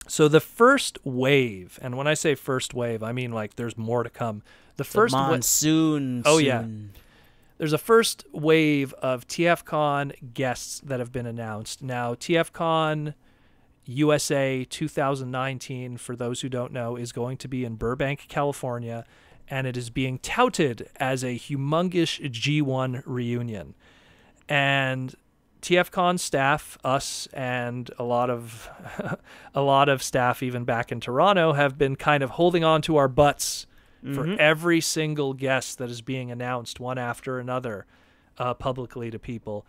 So the first wave, and when I say first wave, I mean like there's more to come. The first monsoon. Oh yeah. There's a first wave of TFcon guests that have been announced. Now, TFcon USA 2019, for those who don't know, is going to be in Burbank, California, and it is being touted as a humongous G1 reunion. And TFcon staff, us, and a lot of staff even back in Toronto have been kind of holding on to our butts for every single guest that is being announced one after another publicly to people.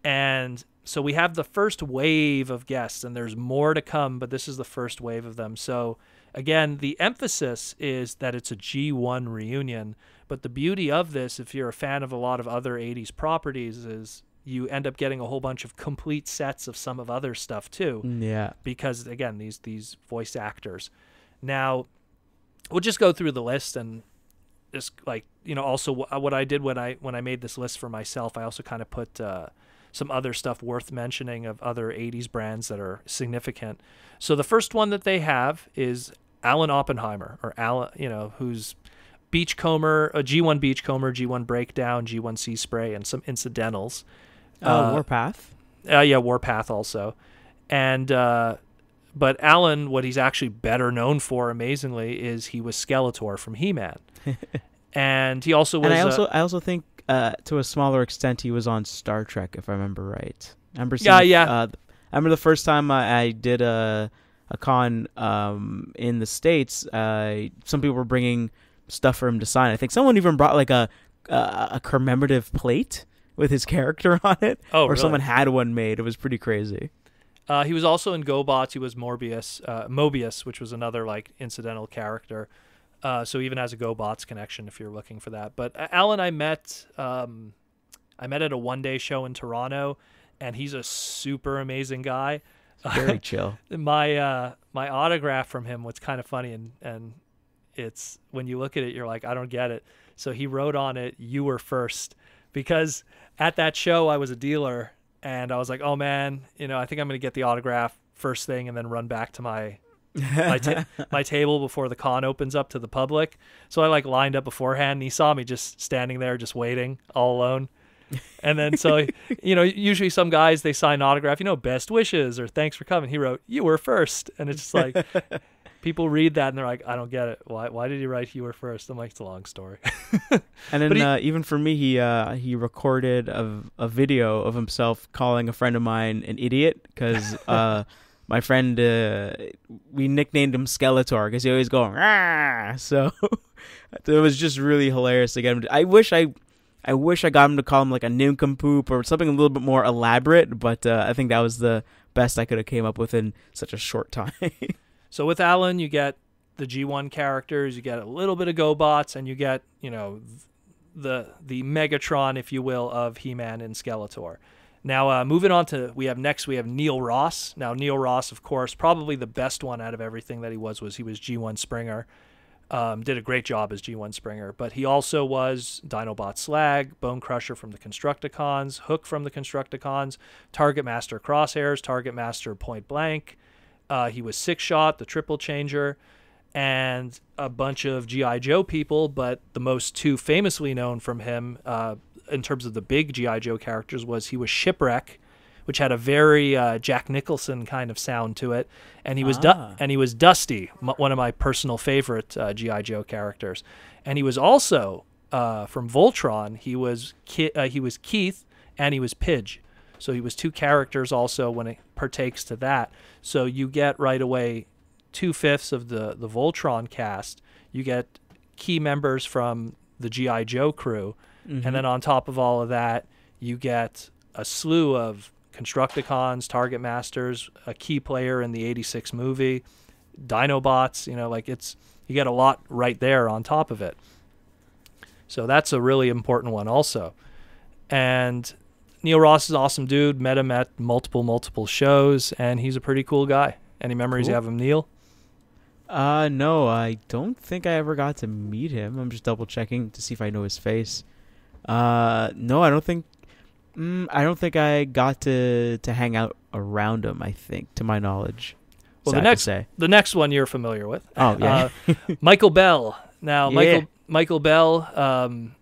And so we have the first wave of guests, and there's more to come, but this is the first wave of them. So again, the emphasis is that it's a G1 reunion, but the beauty of this, if you're a fan of a lot of other 80s properties, is you end up getting a whole bunch of complete sets of some of other stuff too. Yeah. Because again, these voice actors. Now, we'll just go through the list, and just like, also what I did when I made this list for myself, I also kind of put some other stuff worth mentioning of other 80s brands that are significant. So the first one that they have is Alan Oppenheimer, or Alan, who's Beachcomber, a G1 Beachcomber, G1 Breakdown, G1 Sea Spray, and some incidentals. Warpath. Yeah, Warpath also. And but Alan, what he's actually better known for, amazingly, is he was Skeletor from He-Man. And he also was... And I also think, to a smaller extent, he was on Star Trek, if I remember right. I remember yeah. I remember the first time I did a con in the States, some people were bringing stuff for him to sign. I think someone even brought like a commemorative plate with his character on it. Oh, or really? Someone had one made. It was pretty crazy. He was also in GoBots. He was Mobius, which was another like incidental character. So even has a GoBots connection if you're looking for that. But Alan, I met at a one-day show in Toronto, and he's a super amazing guy. Very chill. My autograph from him was kind of funny, and it's, when you look at it, you're like, I don't get it. So he wrote on it, "You were first," because at that show I was a dealer, and I was like, oh man, I think I'm going to get the autograph first thing and then run back to my table before the con opens up to the public. So I like lined up beforehand, and he saw me just standing there, just waiting all alone. And then so, usually some guys, they sign an autograph, best wishes or thanks for coming. He wrote, "You were first." And it's just like, people read that and they're like, I don't get it. Why did he write "You were first"? I'm like, it's a long story. And then even for me, he recorded a video of himself calling a friend of mine an idiot because my friend, we nicknamed him Skeletor because he always going, "Rah!" So it was just really hilarious to get him. I wish I got him to call him like a nincompoop or something a little bit more elaborate, but I think that was the best I could have came up with in such a short time. So with Alan, you get the G1 characters, you get a little bit of GoBots, and you get, the Megatron, if you will, of He-Man and Skeletor. Now, moving on to, we have Neil Ross. Now, Neil Ross, of course, probably the best one out of everything that he was G1 Springer. Did a great job as G1 Springer, but he also was Dinobot Slag, Bone Crusher from the Constructicons, Hook from the Constructicons, Target Master Crosshairs, Target Master Point Blank. He was Six Shot, the Triple Changer, and a bunch of G.I. Joe people, but the most two famously known from him in terms of the big G.I. Joe characters was he was Shipwreck, which had a very Jack Nicholson kind of sound to it, and he was Dusty, one of my personal favorite G.I. Joe characters, and he was also from Voltron. He was Keith, and he was Pidge, so he was two characters also when it partakes to that. So you get right away 2/5 of the Voltron cast. You get key members from the G.I. Joe crew, and then on top of all of that, you get a slew of Constructicons, Target Masters, a key player in the 86 movie, Dinobots, you get a lot right there on top of it. So that's a really important one also. And Neil Ross is an awesome dude. Met him at multiple shows, and he's a pretty cool guy. Any memories you have of Neil? No, I don't think I ever got to meet him. I'm just double checking to see if I know his face. No, I don't think I got to hang out around him, I think, to my knowledge. Well, the next one you're familiar with. Oh yeah, Michael Bell. Now Yeah. Michael Bell,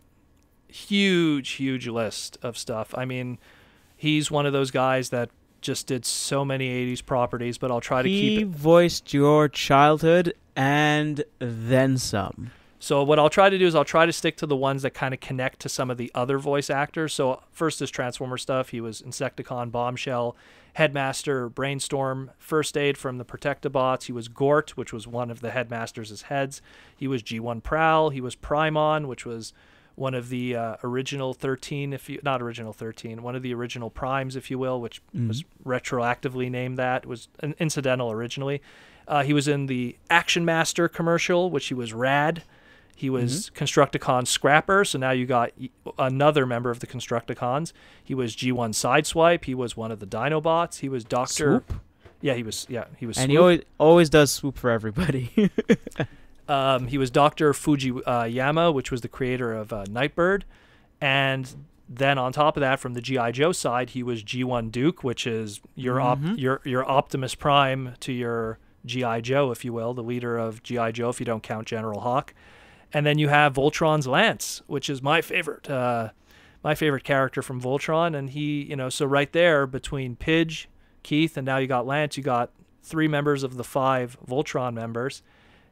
huge list of stuff. I mean, he's one of those guys that just did so many 80s properties, but I'll try to keep He it. voiced your childhood and then some. So what I'll try to do is I'll try to stick to the ones that kind of connect to some of the other voice actors. So first is Transformer stuff. He was Insecticon, Bombshell, Headmaster, Brainstorm, First Aid from the Protectobots. He was Gort, which was one of the Headmasters' heads. He was G1 Prowl. He was Primon, which was one of the original 13, not original 13, one of the original Primes, if you will, which was retroactively named that. It was an incidental originally. He was in the Action Master commercial, which he was Rad. He was Constructicon Scrapper, so now you got another member of the Constructicons. He was G1 Sideswipe. He was one of the Dinobots. He was Dr. Swoop? Yeah, he was. And And he always does swoop for everybody. He was Dr. Fujiyama, which was the creator of Nightbird. And then on top of that, from the G.I. Joe side, he was G1 Duke, which is your Optimus Prime to your G.I. Joe, if you will, the leader of G.I. Joe, if you don't count General Hawk. And then you have Voltron's Lance, which is my favorite character from Voltron. And he, so right there between Pidge, Keith, and now you got Lance, you got 3 members of the 5 Voltron members.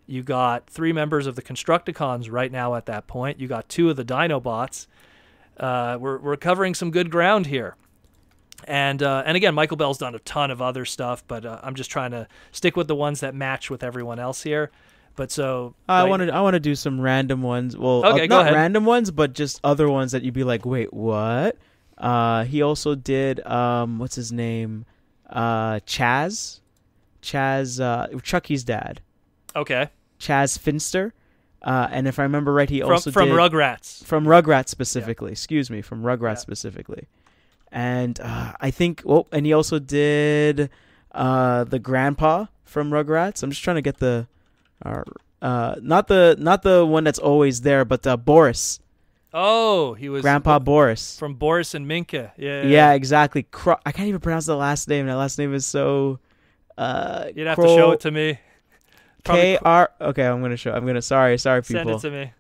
You got 3 members of the Constructicons right now at that point. You got 2 of the Dinobots. We're covering some good ground here. And again, Michael Bell's done a ton of other stuff, but I'm just trying to stick with the ones that match with everyone else here. But so I want to do some random ones. Well, okay, go ahead. Not random ones, but just other ones that you'd be like, wait, what? He also did what's his name? Chaz, Chucky's dad. Okay. Chaz Finster. And if I remember right, he also from did Rugrats. From Rugrats specifically. Yeah. Excuse me, from Rugrats specifically. And I think and he also did the grandpa from Rugrats. I'm just trying to get the not the one that's always there, but Boris. Oh, he was Grandpa Boris from Boris and Minka. Yeah, exactly. I can't even pronounce the last name. That last name is so. You'd have to show it to me. KR. Okay, I'm gonna. Sorry, people. Send it to me.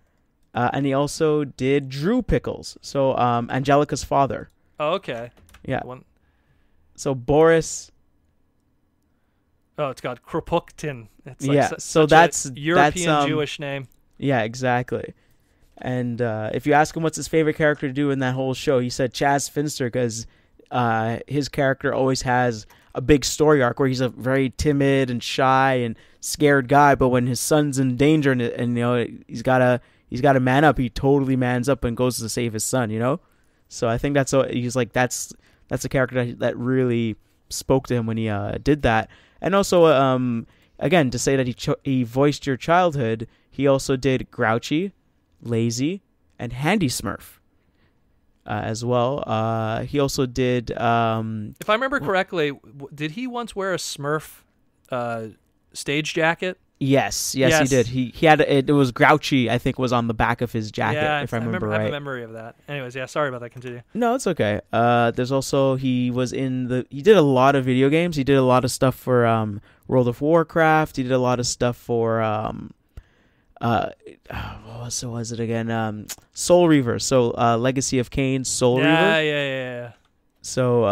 And he also did Drew Pickles. So, Angelica's father. Oh, okay. Yeah. So Boris. Oh, it's got Kropotkin. It's so that's a European that's, Jewish name. Yeah, exactly. And if you ask him what's his favorite character to do in that whole show, he said Chaz Finster because his character always has a big story arc where he's a very timid and shy and scared guy, but when his son's in danger and he's got to man up, he totally mans up and goes to save his son. So I think that's a character that really spoke to him when he did that. And also, again, to say that he voiced your childhood, he also did Grouchy, Lazy, and Handy Smurf as well. He also did... if I remember correctly, did he once wear a Smurf stage jacket? Yes, he did. He had it was Grouchy, I think, was on the back of his jacket, if I remember right. I have a memory of that. Anyways, sorry about that. Continue. No, it's okay. There's also he did a lot of video games. He did a lot of stuff for World of Warcraft. He did a lot of stuff for what was it again? Soul Reaver. So Legacy of Kain, Soul Reaver. Yeah. So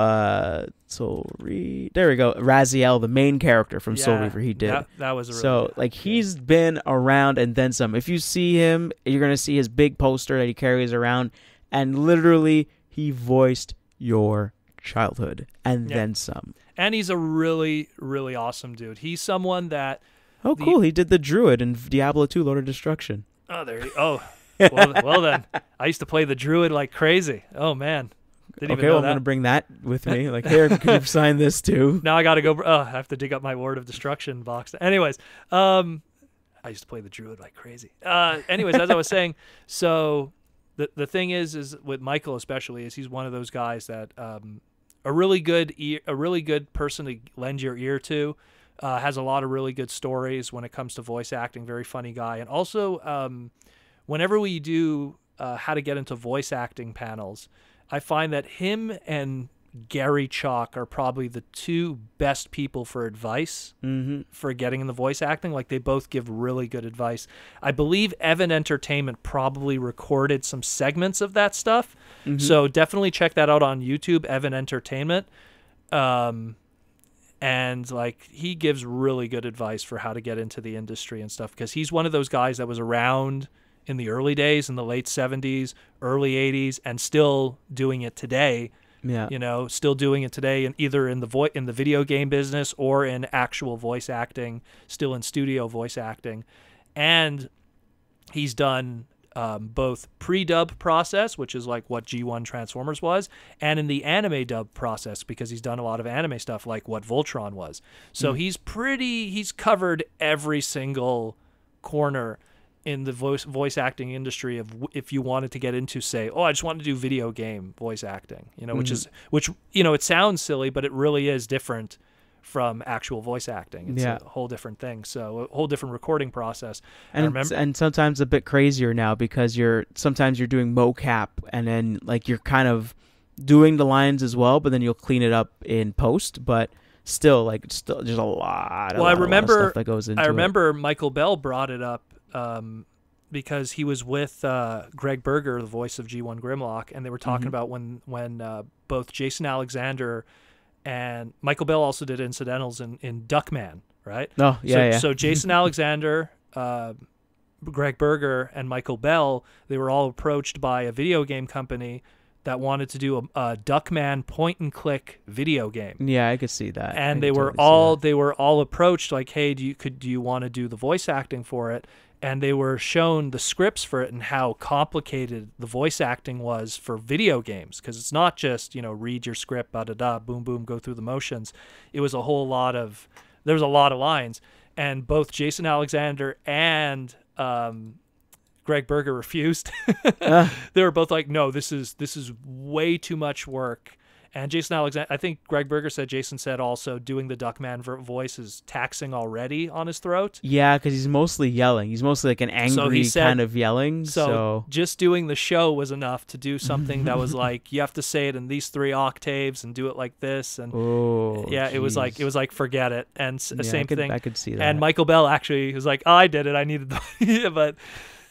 there we go. Raziel, the main character from Soul Reaver, he did. That was a really he's been around and then some. If you see him, you're gonna see his big poster that he carries around, and literally he voiced your childhood and then some. And he's a really, really awesome dude. He's someone that. Oh, cool! He did the Druid in Diablo 2: Lord of Destruction. Oh, there. Well then, I used to play the Druid like crazy. Oh man. I'm going to bring that with me. Like, here, can you sign this too? Now I got to go. I have to dig up my Word of Destruction box. Anyways, I used to play the Druid like crazy. Anyways, as I was saying, so the thing is with Michael especially, is he's one of those guys that a really good person to lend your ear to. Has a lot of really good stories when it comes to voice acting. Very funny guy, and also whenever we do how to get into voice acting panels. I find that him and Gary Chalk are probably the two best people for advice for getting in the voice acting. Like, they both give really good advice. I believe Evan Entertainment probably recorded some segments of that stuff. So definitely check that out on YouTube, Evan Entertainment. And like, he gives really good advice for how to get into the industry and stuff, because he's one of those guys that was around in the early days, in the late 70s, early 80s, and still doing it today. Yeah. You know, still doing it today, and either in the video game business or in actual voice acting, still in studio voice acting. And he's done both pre-dub process, which is like what G1 Transformers was, and in the anime dub process, because he's done a lot of anime stuff like what Voltron was. So he's covered every single corner in the voice acting industry of, if you wanted to get into, say, I just want to do video game voice acting, you know, which you know, it sounds silly, but it really is different from actual voice acting. It's a whole different thing. So a whole different recording process. And sometimes a bit crazier now, because sometimes you're doing mocap, and then like you're kind of doing the lines as well, but then you'll clean it up in post. But still, there's a lot of stuff that goes into it. I remember Michael Bell brought it up because he was with Greg Berger, the voice of G1 Grimlock, and they were talking about when both Jason Alexander and Michael Bell also did incidentals in Duckman, right? Oh, yeah. So Jason Alexander, Greg Berger, and Michael Bell, they were all approached by a video game company that wanted to do a Duckman point-and-click video game. Yeah, I could see that. And they were all approached like, hey, do you want to do the voice acting for it? And they were shown the scripts for it and how complicated the voice acting was for video games, because it's not just, you know, read your script, boom, boom, go through the motions. It was there was a lot of lines, and both Jason Alexander and Greg Berger refused. They were both like, no, this is way too much work. And Jason Alexander, I think Greg Berger said, Jason said also, doing the Duckman voice is taxing already on his throat. Yeah, because he's mostly yelling. He's mostly like an angry kind of yelling. So just doing the show was enough to do something that was like, you have to say it in these 3 octaves and do it like this. And it was like forget it. And same thing. I could see that. And Michael Bell actually was like, I did it. I needed the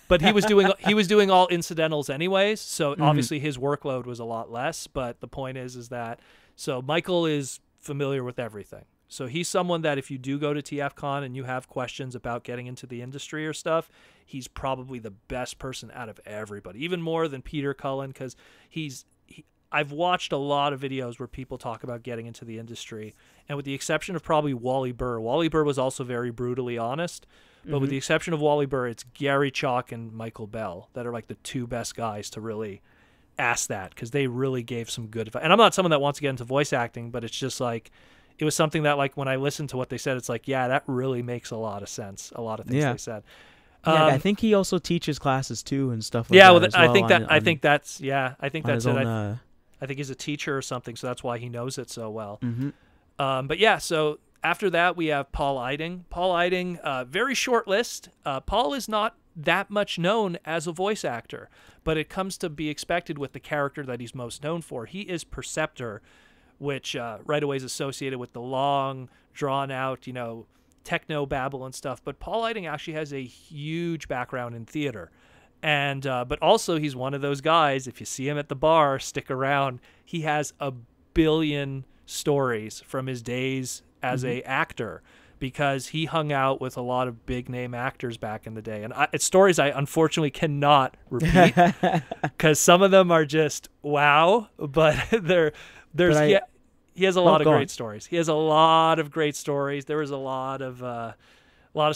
But he was doing all incidentals anyways, so obviously his workload was a lot less. But the point is that so Michael is familiar with everything. So he's someone that if you do go to TFcon and you have questions about getting into the industry or stuff, he's probably the best person out of everybody, even more than Peter Cullen, because I've watched a lot of videos where people talk about getting into the industry, and with the exception of probably Wally Burr was also very brutally honest. But with the exception of Wally Burr, it's Gary Chalk and Michael Bell that are like the two best guys to really ask that, because they really gave some good advice. And I'm not someone that wants to get into voice acting, but it's just like, it was something that, like, when I listened to what they said, it's like, yeah, that really makes a lot of sense. A lot of things they said. I think he also teaches classes too and stuff like that. I think that's it. I think he's a teacher or something, so that's why he knows it so well. But yeah, so after that, we have Pau Lighting. Pau Lighting, very short list. Paul is not that much known as a voice actor, but it comes to be expected with the character that he's most known for. He is Perceptor, which right away is associated with the long, drawn-out, you know, techno babble and stuff. But Pau Lighting actually has a huge background in theater. And but also he's one of those guys, if you see him at the bar, stick around. He has a billion stories from his days as a actor, because he hung out with a lot of big name actors back in the day, and it's stories I unfortunately cannot repeat because some of them are just wow, but he has a lot of great stories. He has a lot of great stories. There was a lot of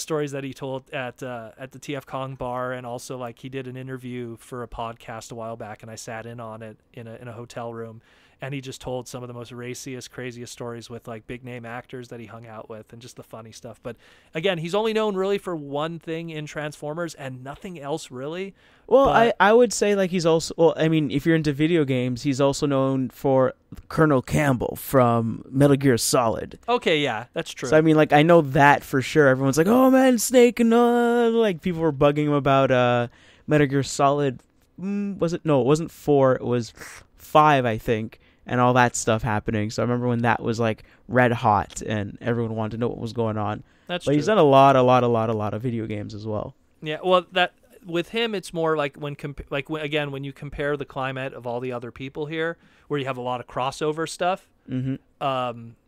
stories that he told at the TFcon bar, and also like he did an interview for a podcast a while back, and I sat in on it in a hotel room. And he just told some of the most raciest, craziest stories with like big name actors that he hung out with, and just the funny stuff. But again, he's only known really for one thing in Transformers and nothing else really. Well, I would say like he's also, well, I mean, if you're into video games, he's also known for Colonel Campbell from Metal Gear Solid. Okay, yeah, that's true. So I mean, like I know that for sure. Everyone's like, oh man, Snake, and like people were bugging him about Metal Gear Solid. Was it? No, it wasn't 4. It was 5, I think. and all that stuff happening. So I remember when that was like red hot and everyone wanted to know what was going on. That's but true. He's done a lot of video games as well. Yeah, well, that with him, it's more like when you compare the climate of all the other people here, where you have a lot of crossover stuff.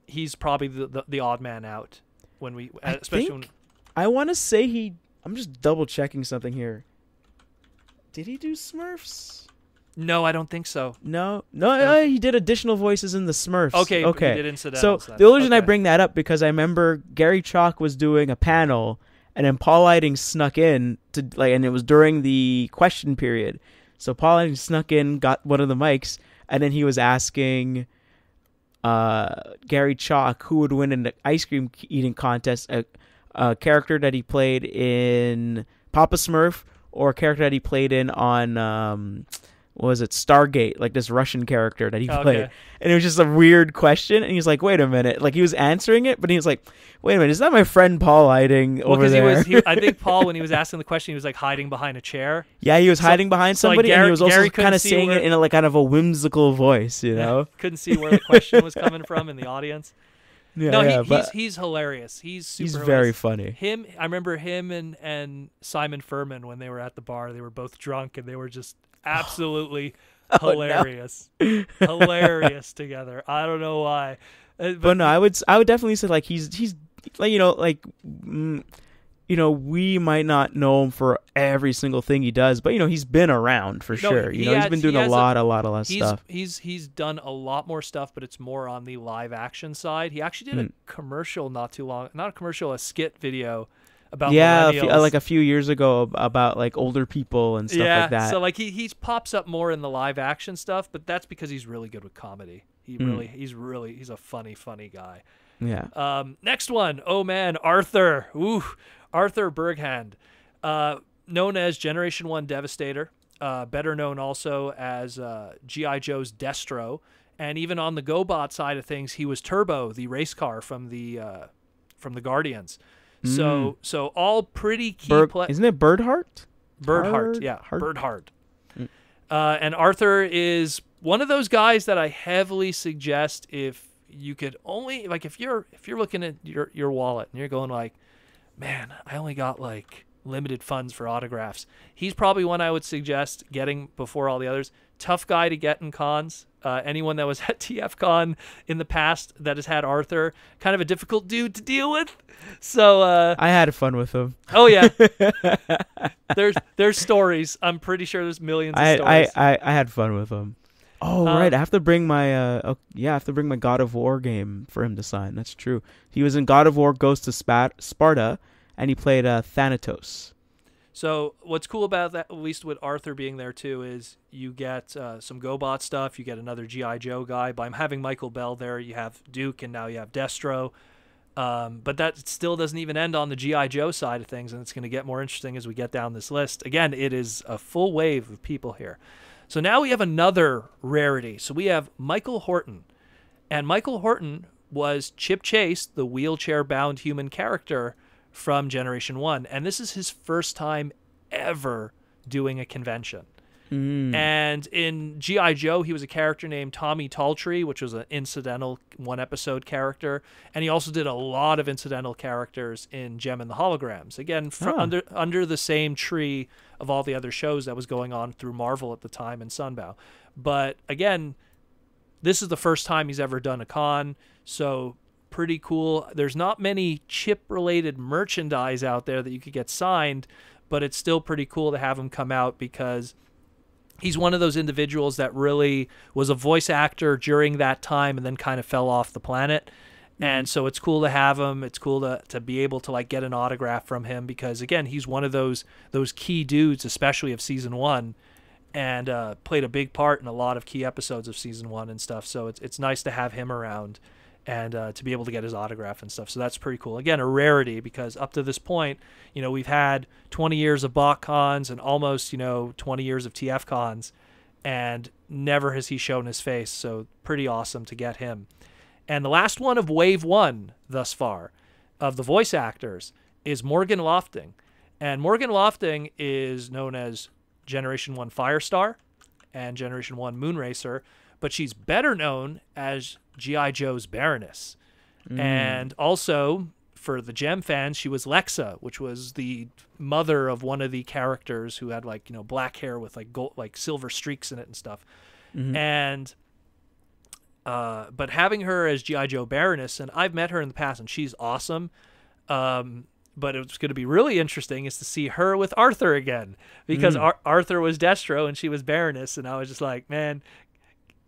He's probably the odd man out I want to say I'm just double checking something here. Did he do Smurfs? No, I don't think so. No, he did additional voices in the Smurfs. Okay. He did incidentals. So the only reason I bring that up because I remember Gary Chalk was doing a panel, and then Pau Lighting snuck in and it was during the question period. So Pau Lighting snuck in, got one of the mics, and then he was asking Gary Chalk who would win in the ice cream eating contest, a character that he played in Papa Smurf or a character that he played in on what was it, Stargate, like this Russian character that he played. And it was just a weird question, and he was like, wait a minute, like he was answering it, but he was like, wait a minute, is that my friend Pau Lighting over there? I think Paul, when he was asking the question, he was like hiding behind a chair. Yeah, he was hiding behind somebody, like and he was also kind of saying it in a kind of a whimsical voice, you know? Couldn't see where the question was coming from in the audience. He's hilarious. He's hilarious. Very funny. I remember him and Simon Furman when they were at the bar. They were both drunk and they were just absolutely hilarious. Hilarious together. I don't know why. But no, I would definitely say like he's like we might not know him for every single thing he does, but he's been around for sure. He's been doing a lot of stuff. He's done a lot more stuff, but it's more on the live action side. He actually did a commercial not a commercial, a skit video about like a few years ago about like older people and stuff like that. So like he pops up more in the live action stuff, but that's because he's really good with comedy. He's a funny guy. Yeah. Next one. Oh man, Arthur. Ooh. Arthur Berghand, known as Generation 1 Devastator, better known also as G.I. Joe's Destro, and even on the GoBot side of things, he was Turbo, the race car from the Guardians. So all pretty key. Isn't it Birdheart? Birdheart, yeah, Birdheart. And Arthur is one of those guys that I heavily suggest if you could only if you're looking at your wallet and you're going like, man, I only got like limited funds for autographs. He's probably one I would suggest getting before all the others. Tough guy to get in cons. Anyone that was at TFcon in the past that has had Arthur, kind of a difficult dude to deal with. So I had fun with him. Oh yeah, there's stories. I'm pretty sure there's millions of stories. I had fun with him. Oh right, I have to bring my God of War game for him to sign. That's true. He was in God of War Ghost of Sparta, and he played Thanatos. So what's cool about that, at least with Arthur being there too, is you get some GoBot stuff. You get another G.I. Joe guy. By having Michael Bell there, you have Duke, and now you have Destro. But that still doesn't even end on the G.I. Joe side of things, and it's going to get more interesting as we get down this list. Again, it is a full wave of people here. So now we have another rarity. So we have Michael Horton. And Michael Horton was Chip Chase, the wheelchair-bound human character from Generation 1. And this is his first time ever doing a convention. And in G.I. Joe, he was a character named Tommy Talltree, which was an incidental one-episode character. And he also did a lot of incidental characters in Gem and the Holograms. Again, under the same tree of all the other shows that was going on through Marvel at the time and Sunbow. But again, this is the first time he's ever done a con, so pretty cool. There's not many Chip-related merchandise out there that you could get signed, but it's still pretty cool to have him come out because he's one of those individuals that really was a voice actor during that time and then kind of fell off the planet. And so it's cool to have him. It's cool to be able to like get an autograph from him because again, he's one of those key dudes, especially of season 1, and played a big part in a lot of key episodes of season 1 and stuff. So it's nice to have him around and to be able to get his autograph and stuff. So that's pretty cool. Again, a rarity because up to this point, we've had 20 years of BotCons and almost, 20 years of TFcons, and never has he shown his face. So pretty awesome to get him. And the last one of Wave 1 thus far of the voice actors is Morgan Lofting. And Morgan Lofting is known as Generation 1 Firestar and Generation 1 Moonracer. but she's better known as G.I. Joe's Baroness. And also, for the Gem fans, she was Lexa, which was the mother of one of the characters who had like, black hair with like gold, like silver streaks in it and stuff. And but having her as G.I. Joe Baroness, and I've met her in the past, and she's awesome. But it's going to be really interesting is to see her with Arthur again, because Arthur was Destro and she was Baroness, and I was just like, man,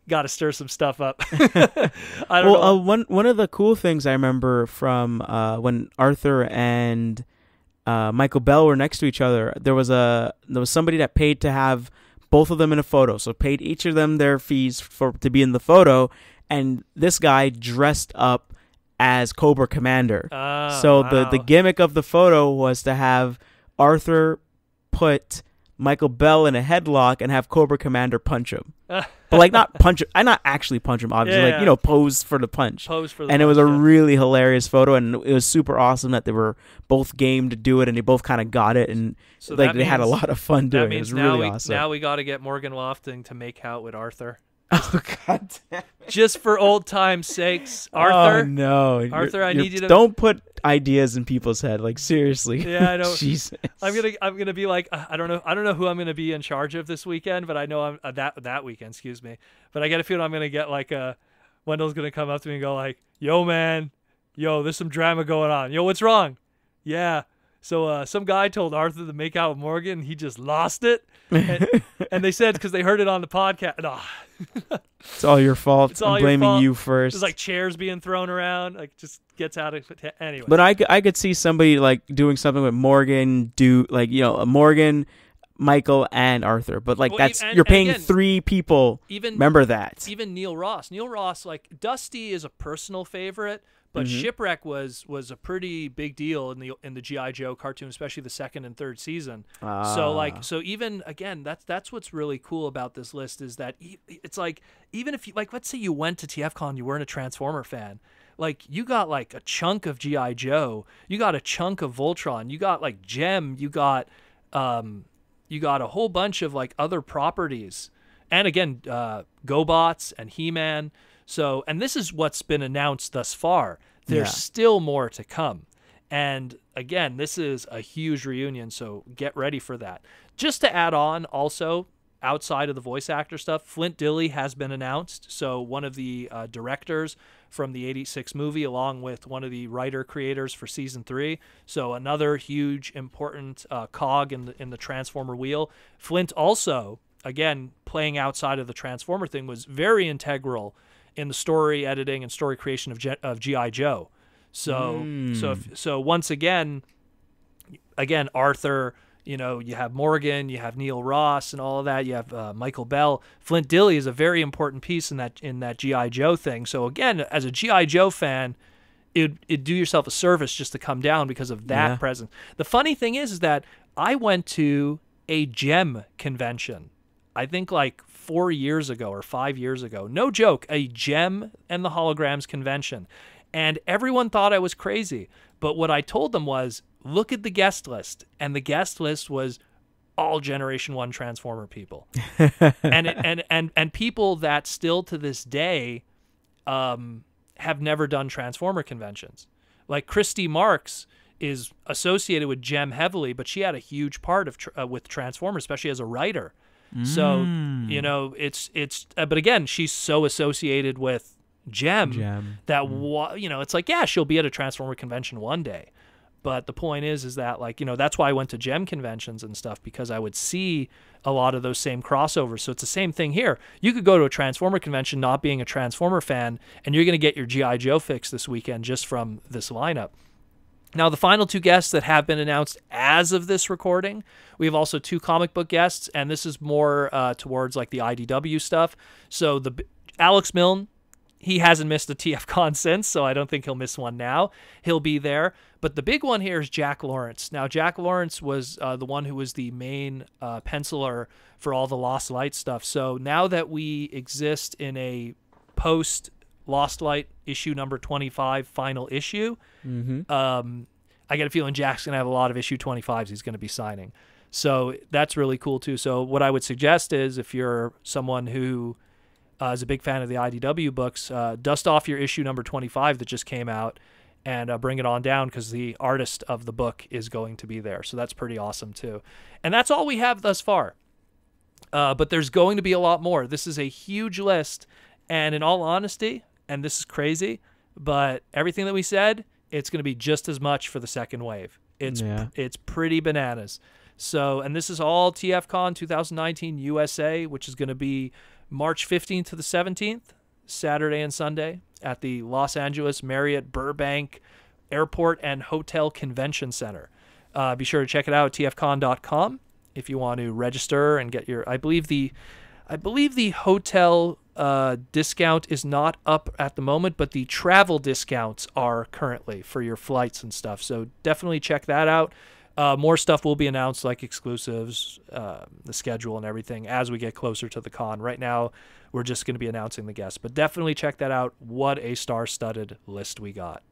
got to stir some stuff up. I don't know. One of the cool things I remember from when Arthur and Michael Bell were next to each other, there was somebody that paid to have both of them in a photo, so paid each of them their fees to be in the photo, and this guy dressed up as Cobra Commander. So wow. the gimmick of the photo was to have Arthur put Michael Bell in a headlock and have Cobra Commander punch him. But like not punch him, not actually punch him, obviously, like pose for the punch. And it was a really hilarious photo, and it was super awesome that they were both game to do it, and they both kind of got it, and so like they had a lot of fun doing it. It was really awesome. Now we got to get Morgan Lofting to make out with Arthur. Oh, God damn. Just for old times' sakes, Arthur. Oh no, Arthur, I need you to don't put ideas in people's head. Like seriously. Yeah, I know. Jesus. I'm gonna be like, I don't know who I'm gonna be in charge of this weekend, but I know I'm that weekend. Excuse me, but I get a feeling I'm gonna get like Wendell's gonna come up to me and go like, "Yo, man, there's some drama going on. Yo, what's wrong? Yeah." So some guy told Arthur to make out with Morgan. He just lost it. And they said because they heard it on the podcast. Oh. It's all your fault. I'm blaming you first. There's like chairs being thrown around. Like just gets out of anyway. But I could see somebody like doing something with Morgan, Morgan, Michael, and Arthur. But like you're paying again, 3 people. Remember that. Even Neil Ross. Neil Ross, like Dusty is a personal favorite. But Shipwreck was a pretty big deal in the G.I. Joe cartoon, especially the 2nd and 3rd season. So even again, that's what's really cool about this list is that it's like even if you like, let's say you went to TFcon, you weren't a Transformer fan, like you got like a chunk of G.I. Joe, you got a chunk of Voltron, you got like Gem, you got a whole bunch of like other properties, and again, GoBots and He-Man. So, and this is what's been announced thus far. There's still more to come. And again, this is a huge reunion, so get ready for that. Just to add on, also, outside of the voice actor stuff, Flint Dille has been announced. So one of the directors from the 86 movie, along with one of the writer-creators for Season 3. So another huge, important cog in the Transformer wheel. Flint also, again, playing outside of the Transformer thing, was very integral in the story editing and story creation of G.I. Joe. So once again, Arthur, you have Morgan, you have Neil Ross and all of that. You have Michael Bell. Flint Dille is a very important piece in that G.I. Joe thing. So again, as a G.I. Joe fan, it'd do yourself a service just to come down because of that presence. The funny thing is that I went to a Gem convention, I think like 4 years ago or 5 years ago. No joke, a Gem and the Holograms convention. And everyone thought I was crazy. But what I told them was, look at the guest list. And the guest list was all Generation 1 Transformer people. and people that still to this day have never done Transformer conventions. Like Christy Marks is associated with Gem heavily, but she had a huge part of with Transformers, especially as a writer. So, it's but again, she's so associated with Gem. That, it's like, yeah, she'll be at a Transformer convention one day. But the point is that, like, that's why I went to Gem conventions and stuff, because I would see a lot of those same crossovers. So it's the same thing here. You could go to a Transformer convention not being a Transformer fan, and you're going to get your G.I. Joe fix this weekend just from this lineup. Now, the final 2 guests that have been announced as of this recording, we have also 2 comic book guests, and this is more towards like the IDW stuff. So Alex Milne, he hasn't missed a TFcon since, so I don't think he'll miss one now. He'll be there. But the big one here is Jack Lawrence. Now, Jack Lawrence was the one who was the main penciler for all the Lost Light stuff. So now that we exist in a post Lost Light issue number 25 final issue, I get a feeling Jack's going to have a lot of issue 25s he's going to be signing. So that's really cool too. So what I would suggest is, if you're someone who is a big fan of the IDW books, dust off your issue number 25 that just came out and bring it on down, because the artist of the book is going to be there. So that's pretty awesome too. And that's all we have thus far. But there's going to be a lot more. This is a huge list. And in all honesty, and this is crazy, but everything that we said, it's going to be just as much for the second wave. It's pretty bananas. So, and this is all TFcon 2019 USA, which is going to be March 15th to the 17th, Saturday and Sunday, at the Los Angeles Marriott Burbank Airport and Hotel Convention Center. Be sure to check it out at tfcon.com if you want to register and get your, I believe the hotel discount is not up at the moment, but the travel discounts are currently for your flights and stuff. So definitely check that out. More stuff will be announced, like exclusives, the schedule and everything, as we get closer to the con. Right now, we're just going to be announcing the guests, but definitely check that out. What a star-studded list we got.